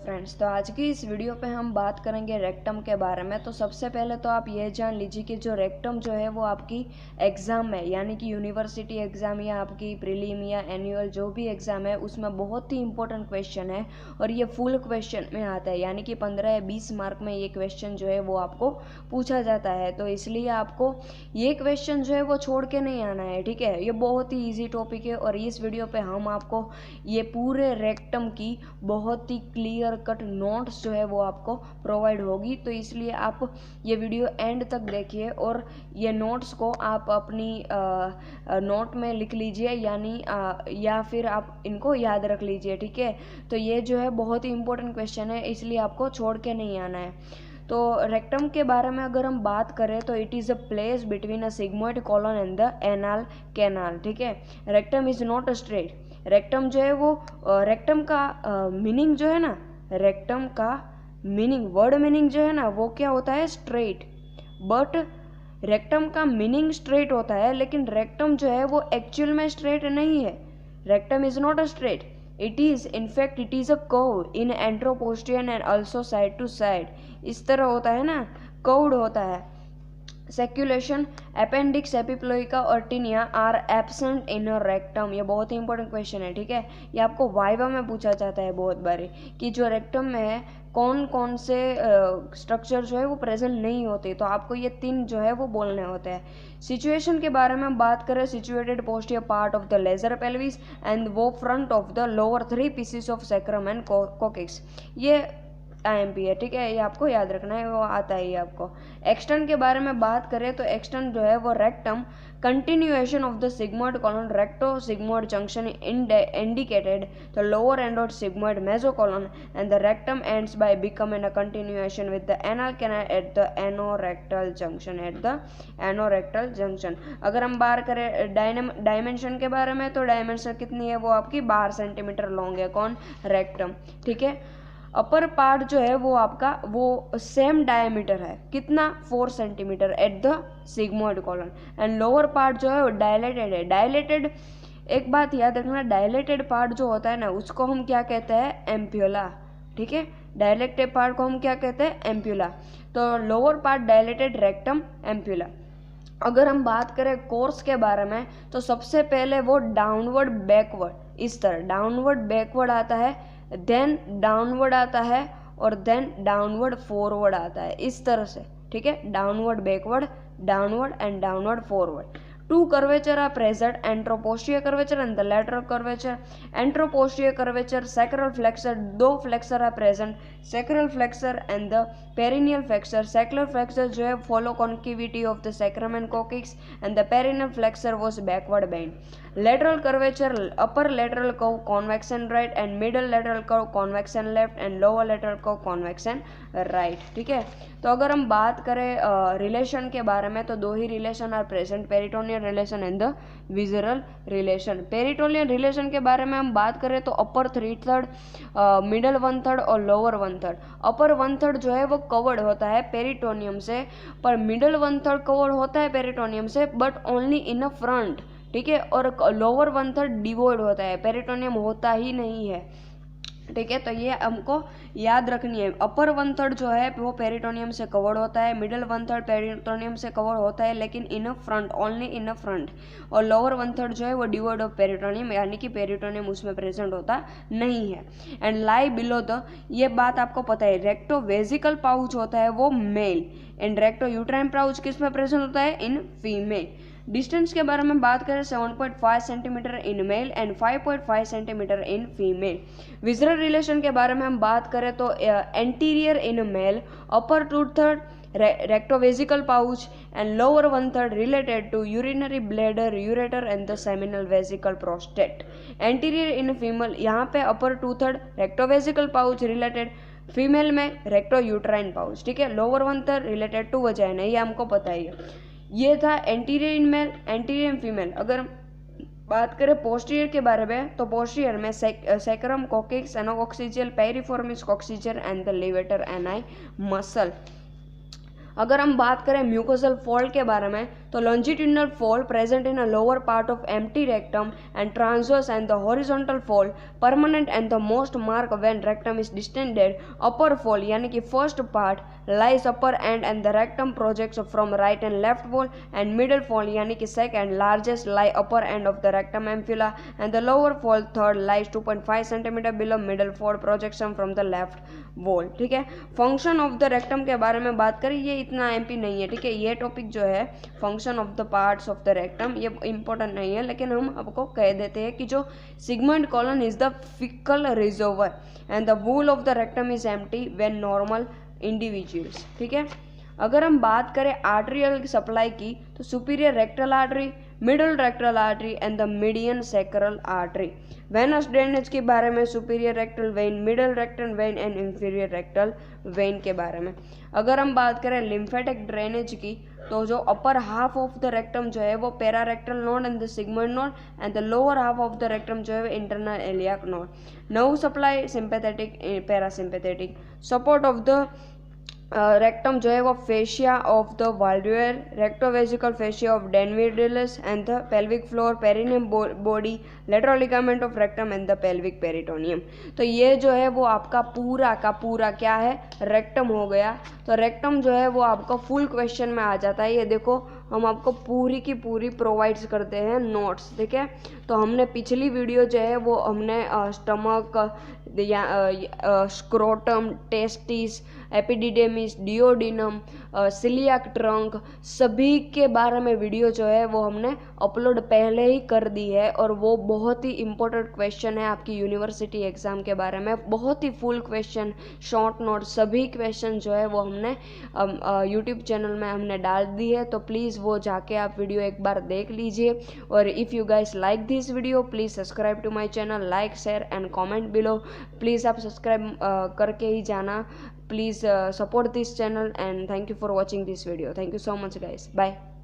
Friends, तो आज की इस वीडियो पे हम बात करेंगे रेक्टम के बारे में। तो सबसे पहले तो आप ये जान लीजिए कि जो रेक्टम जो है वो आपकी एग्ज़ाम में, यानी कि यूनिवर्सिटी एग्ज़ाम या आपकी प्रीलिम या एनुअल जो भी एग्ज़ाम है उसमें बहुत ही इंपॉर्टेंट क्वेश्चन है और ये फुल क्वेश्चन में आता है, यानी कि 15 या 20 मार्क में ये क्वेश्चन जो है वो आपको पूछा जाता है। तो इसलिए आपको ये क्वेश्चन जो है वो छोड़ के नहीं आना है, ठीक है। ये बहुत ही ईजी टॉपिक है और इस वीडियो पे हम आपको ये पूरे रेक्टम की बहुत ही क्लियर कट नोट्स जो है वो आपको प्रोवाइड होगी। तो इसलिए आप ये वीडियो एंड तक देखिए और ये नोट्स को आप अपनी नोट में लिख लीजिए, यानी या फिर आप इनको याद रख लीजिए, ठीक है। तो ये जो है बहुत ही इंपॉर्टेंट क्वेश्चन है, इसलिए आपको छोड़ के नहीं आना है। तो रेक्टम के बारे में अगर हम बात करें तो it is a place between a sigmoid colon and the anal canal, ठीक है। Rectum is not a straight. Rectum जो है वो रेक्टम का मीनिंग जो है ना, रेक्टम का मीनिंग, वर्ड मीनिंग जो है ना वो क्या होता है, स्ट्रेट। बट रेक्टम का मीनिंग स्ट्रेट होता है, लेकिन रेक्टम जो है वो एक्चुअल में स्ट्रेट नहीं है। Rectum is not a straight, it is in fact it is a curve in anteroposterior and also side to side. इस तरह होता है ना, कर्व्ड होता है। सेक्युलेशन, अपेंडिक्स, एपिप्लोइका और taenia are absent in rectum. ये बहुत ही इंपॉर्टेंट क्वेश्चन है, ठीक है। ये आपको वाइवा में पूछा जाता है बहुत बारी कि जो रेक्टम में है कौन कौन से स्ट्रक्चर जो है वो प्रेजेंट नहीं होते। तो आपको ये 3 जो है वो बोलने होते हैं। सिचुएशन के बारे में हम बात करें, situated posterior part of the larger pelvis and वो front of the lower 3 pieces of sacrum and coccyx. ये IMP है, ठीक है, ये आपको याद रखना है, वो आता है ये आपको। एक्सटर्न के बारे में बात करें तो एक्सटर्न जो है वो rectum continuation of the sigmoid colon recto sigmoid junction indicated the lower end of sigmoid mesocolon and the rectum ends by becoming a continuation with the anal canal at the anorectal junction. अगर हम बात करें dimension के बारे में तो dimension कितनी है, वो आपकी 12 सेंटीमीटर लॉन्ग है, कौन, रेक्टम, ठीक है। अपर पार्ट जो है वो आपका वो सेम डायमीटर है, कितना, 4 centimetre at the sigmoid colon. And lower part जो है वो डायलेटेड है। डायलेटेड, एक बात याद रखना, डायलेटेड पार्ट जो होता है ना उसको हम क्या कहते हैं, एम्प्यूला, ठीक है। डायलेटेड पार्ट को हम क्या कहते हैं, एम्प्यूला। तो lower part dilated, rectum, ampulla. अगर हम बात करें कोर्स के बारे में तो सबसे पहले वो डाउनवर्ड बैकवर्ड, इस तरह डाउनवर्ड बैकवर्ड आता है, देन डाउनवर्ड आता है और देन डाउनवर्ड फॉरवर्ड आता है, इस तरह से, ठीक है। Downward backward, downward and downward forward. 2 curvature are present, anteroposterior curvature and the lateral curvature. Anteroposterior curvature, sacral flexure, 2 flexure are present, sacral flexure and the perineal flexure. Sacral flexure जो है follow concavity of the sacrum and coccyx and the perineal flexure was backward bend. Lateral curvature, upper lateral curve convection right and middle lateral curve convection left and lower lateral curve convection right, ठीक है। तो अगर हम बात करें relation के बारे में तो 2 ही relation are present, peritoneal relation and the visceral relation. Peritoneal relation के बारे में हम बात करें तो अपर 3/3, मिडल 1/3 और लोअर 1/3। अपर 1/3 जो है वो कवर्ड होता है पेरिटोनियम से, पर मिडल 1/3 कवर्ड होता है पेरिटोनियम से but only in a front, ठीक है। और लोअर 1/3 डिवोइड होता है, पेरिटोनियम होता ही नहीं है, ठीक है। तो ये हमको याद रखनी है। अपर 1/3 जो है वो पेरिटोनियम से कवर्ड होता है, मिडल 1/3 पेरिटोनियम से कवर होता है लेकिन in a front, only in a front. और लोअर 1/3 जो है वो डिवोइड ऑफ पेरिटोनियम, यानी कि पेरिटोनियम उसमें प्रेजेंट होता नहीं है। एंड लाई बिलो द, ये बात आपको पता है, रेक्टो वेजिकल पाउच होता है वो male and recto uterine pouch किस में प्रेजेंट होता है, इन फीमेल। डिस्टेंस के बारे में बात करें 7.5 centimetre in male and 5.5 centimetre in female. Visceral relation के बारे में हम बात करें तो anterior in male, upper 2/3 rectovesical pouch and lower 1/3 related to urinary bladder, ureter and the seminal vesicle prostate. Anterior in female, यहाँ पे upper 2/3 rectovesical pouch related, female में रेक्टो यूट्राइन पाउच, ठीक है। लोअर 1/3 रिलेटेड टू वजाइना, ये हमको पता ही है। ये था anterior in male, anterior in female. अगर बात करें पोस्टीरियर के बारे में तो पोस्टीरियर में sacrum, coccyx, anococcygeal, piriformis coccygeus and the levator ani muscle. अगर हम बात करें म्यूकोसल फोल्ड के बारे में तो longitudinal fold present in a lower part of empty rectum and transverse and the horizontal fold permanent and the most marked when rectum is distended. Upper fold यानी कि first part lies upper end and the rectum projects from right and left wall, and middle fold यानी कि second largest lie upper end of the rectum ampulla, and the lower fold third lies 2.5 cm below middle fold projection from the left wall. ठीक है, function of the rectum के बारे में बात करें, ये इतना एमपी नहीं है. ठीक है, ये टॉपिक जो है function of the parts of the rectum ये इंपॉर्टेंट नहीं है, लेकिन हम आपको कह देते हैं कि जो sigmoid colon is the faecal reservoir and the wall of the rectum is empty when normal individuals. ठीक है, अगर हम बात करें आर्टरियल सप्लाई की तो superior rectal artery, middle rectal artery and the median sacral artery. Venous drainage के बारे में superior rectal vein, middle rectal vein and inferior rectal vein के बारे में. अगर हम बात करें लिम्फेटिक ड्रेनेज की तो जो upper half of the rectum जो है वो pararectal node and the sigmoid node, and the lower half of the rectum जो है internal iliac node. Nerve supply sympathetic parasympathetic. Support of the rectum जो है वो fascia of the Waldeyer, rectovesical fascia of Denonvilliers and the pelvic floor, perineum body, lateral ligament of rectum and the pelvic peritoneum. तो ये जो है वो आपका पूरा का पूरा क्या है, रेक्टम हो गया. तो रेक्टम जो है वो आपका फुल क्वेश्चन में आ जाता है. ये देखो हम आपको पूरी की पूरी प्रोवाइड्स करते हैं नोट्स. ठीक है, तो हमने पिछली वीडियो जो है वो हमने स्टमक या scrotum, testis, epididymis, duodenum, coeliac trunk सभी के बारे में वीडियो जो है वो हमने अपलोड पहले ही कर दी है, और वो बहुत ही इम्पोर्टेंट क्वेश्चन है आपकी यूनिवर्सिटी एग्ज़ाम के बारे में. बहुत ही फुल क्वेश्चन, शॉर्ट नोट, सभी क्वेश्चन जो है वो हमने यूट्यूब चैनल में हमने डाल दी है. तो प्लीज़ वो जाके आप वीडियो एक बार देख लीजिए. और if you guys like this video please subscribe to my channel, like share and comment below. Please आप सब्सक्राइब करके ही जाना. Please support this channel and thank you for watching this video. Thank you so much guys. Bye.